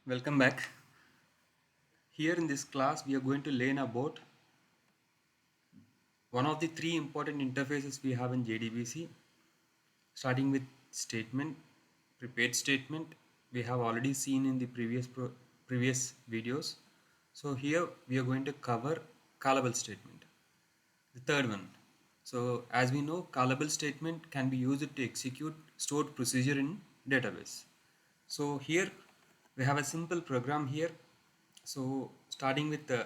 Welcome back. Here in this class, we are going to learn about one of the three important interfaces we have in JDBC, starting with statement, prepared statement. We have already seen in the previous videos. So here we are going to cover callable statement, the third one. So as we know, callable statement can be used to execute stored procedure in database. So here we have a simple program here. So starting with the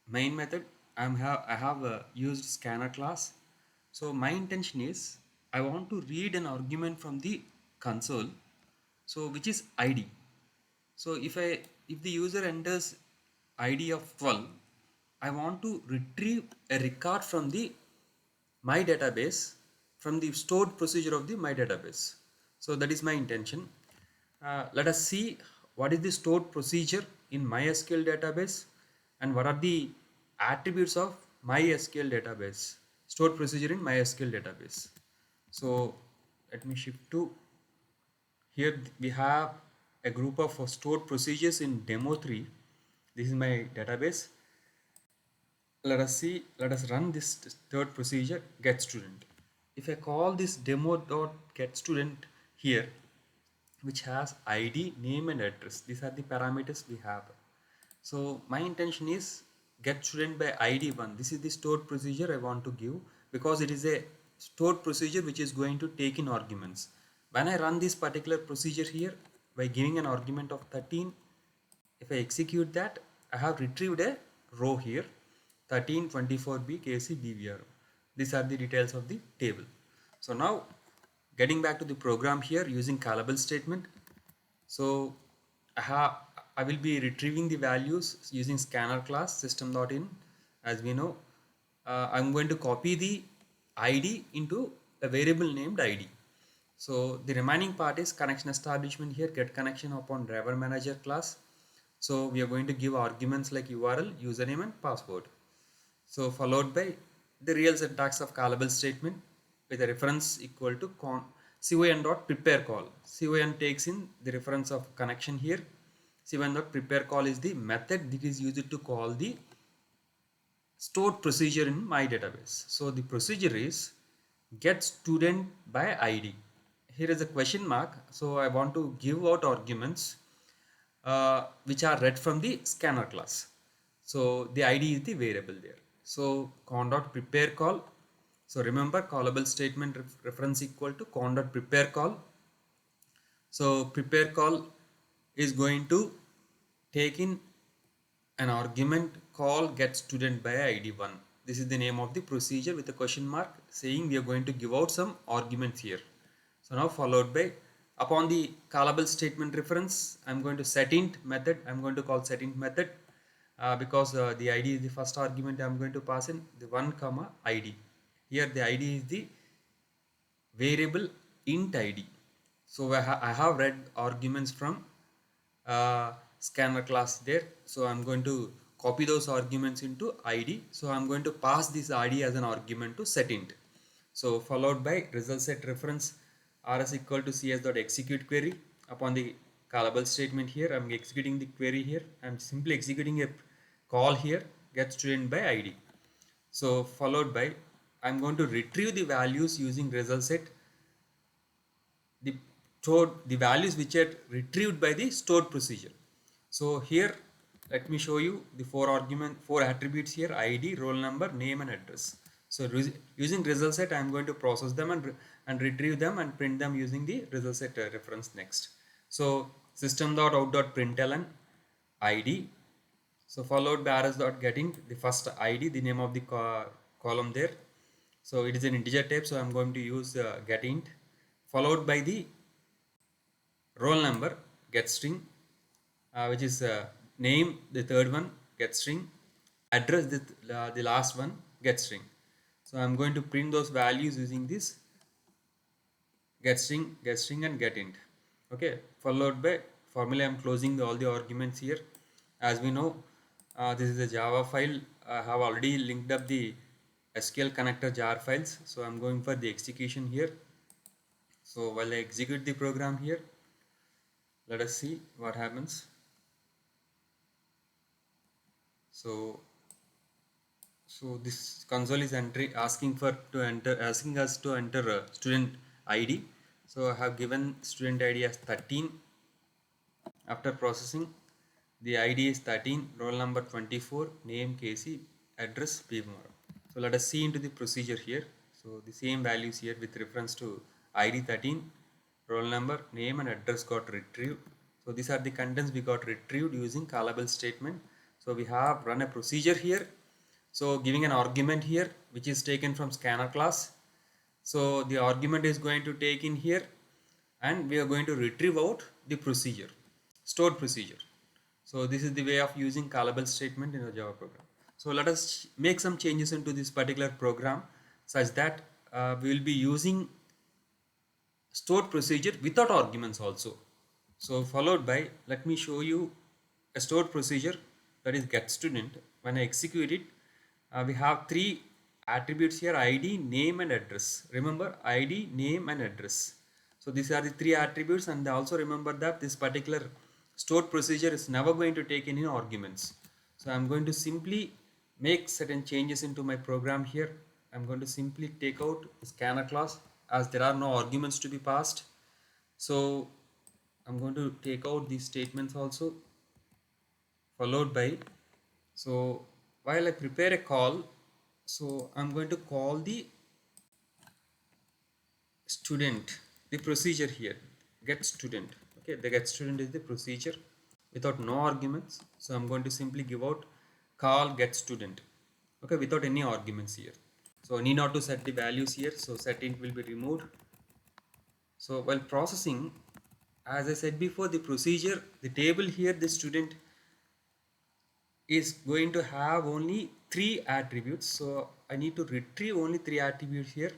main method, I have used scanner class. So my intention is I want to read an argument from the console, so which is id. So if the user enters id of 12, I want to retrieve a record from the my database, from the stored procedure of the my database. So that is my intention. Let us see what is the stored procedure in MySQL database and what are the attributes of MySQL database, stored procedure in MySQL database. So let me shift to here. We have a group of stored procedures in demo 3. This is my database. Let us run this third procedure, get student. If I call this demo dot get student here, which has id, name and address, these are the parameters we have. So my intention is get student by id1. This is the stored procedure I want to give, because it is a stored procedure which is going to take in arguments. When I run this particular procedure here by giving an argument of 13, if I execute that, I have retrieved a row here, 13, 24b, kc, bvr. These are the details of the table. So now getting back to the program here using callable statement. So I will be retrieving the values using scanner class system.in. As we know, I'm going to copy the id into a variable named id. So the remaining part is connection establishment here, get connection upon driver manager class. So we are going to give arguments like URL, username and password. So followed by the real syntax of callable statement with a reference equal to con dot prepare call. Con takes in the reference of connection here. Con dot prepare call is the method that is used to call the stored procedure in my database. So the procedure is get student by id. Here is a question mark. So I want to give out arguments which are read from the scanner class. So the id is the variable there. So con dot prepare call. So remember, callable statement reference equal to con dot prepare call. So prepare call is going to take in an argument call get student by id1. This is the name of the procedure with a question mark saying we are going to give out some arguments here. So now followed by, upon the callable statement reference, I'm going to setInt method. I'm going to call setInt method because the id is the first argument I'm going to pass in, the 1 comma id. Here the id is the variable int id. So I have read arguments from scanner class there. So I'm going to copy those arguments into id. So I'm going to pass this id as an argument to setInt. So followed by result set reference rs equal to cs dot execute query. Upon the callable statement here, I'm executing the query here. I'm simply executing a call here, get student by id. So followed by, I'm going to retrieve the values using result set, the values which are retrieved by the stored procedure. So here let me show you the four attributes here: id, roll number, name and address. So using result set, I am going to process them and retrieve them and print them using the result set reference next. So system.out.println id. So followed by rs dot getting the first id, the name of the column there. So it is an integer type, so I am going to use getInt, followed by the roll number get string, which is name, the third one, get string, address, the last one, get string. So I'm going to print those values using this get string and getInt. Okay, followed by, formally I'm closing all the arguments here. As we know, this is a Java file. I have already linked up the SQL connector jar files. So I'm going for the execution here. So while I execute the program here, Let us see what happens. So this console is asking us to enter a student ID. So I have given student ID as 13. After processing, the ID is 13, roll number 24, name KC, address Bhimara. So let us see into the procedure here. So the same values here with reference to ID 13, roll number, name and address got retrieved. So these are the contents we got retrieved using callable statement. So we have run a procedure here. So giving an argument here which is taken from scanner class. So the argument is going to take in here and we are going to retrieve out the procedure, stored procedure. So this is the way of using callable statement in a Java program. So let us make some changes into this particular program such that we will be using stored procedure without arguments also. So followed by, let me show you a stored procedure, that is get student. When I execute it, we have three attributes here: ID, name and address. Remember, ID, name and address. So these are the three attributes, and also remember that this particular stored procedure is never going to take any arguments. So I'm going to simply make certain changes into my program here. I'm going to simply take out the scanner class as there are no arguments to be passed. So I'm going to take out these statements also, followed by, so while I prepare a call, so I'm going to call the student, the procedure here, get student. Okay, the get student is the procedure without no arguments. So I'm going to simply give out call get student, okay, without any arguments here. So I need not to set the values here, so setting will be removed. So while processing, as I said before, the procedure, the table here, the student is going to have only three attributes. So I need to retrieve only three attributes here.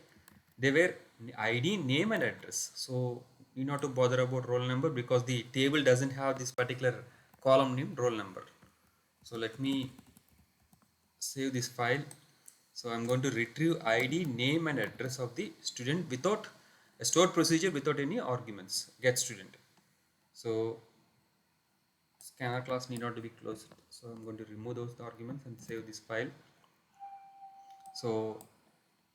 They were ID, name and address. So you not to bother about roll number because the table doesn't have this particular column name roll number. So let me save this file. So I'm going to retrieve ID, name and address of the student without a stored procedure, without any arguments, get student. So scanner class need not to be closed. So I'm going to remove those arguments and save this file. So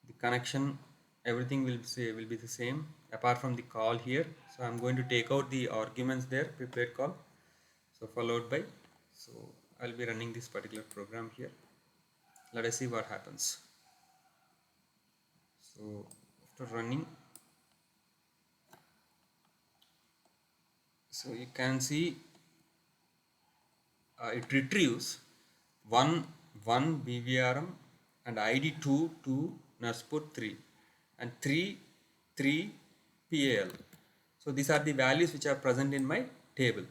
the connection, everything will be the same apart from the call here. So I'm going to take out the arguments there, prepared call. So followed by, so I'll be running this particular program here. Let us see what happens. So after running, so you can see it retrieves 1 BVRM and ID 2 nurse-put 3 and 3 PAL. So these are the values which are present in my table.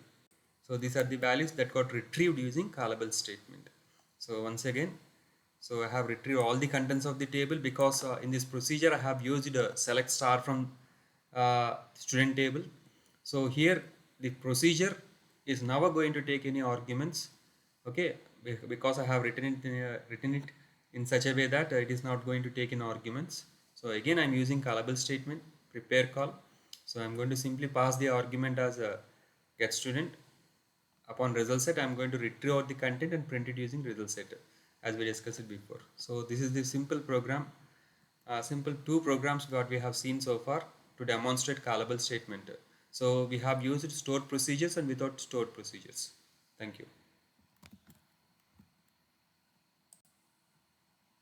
So these are the values that got retrieved using callable statement. So once again, so I have retrieved all the contents of the table because in this procedure I have used a select star from student table. So here the procedure is never going to take any arguments, okay, because I have written it in such a way that it is not going to take in arguments. So again I'm using callable statement, prepare call. So I'm going to simply pass the argument as a get student. Upon result set, I'm going to retrieve out the content and print it using result set as we discussed before. So this is the simple program, simple two programs what we have seen so far to demonstrate callable statement. So we have used stored procedures and without stored procedures. Thank you.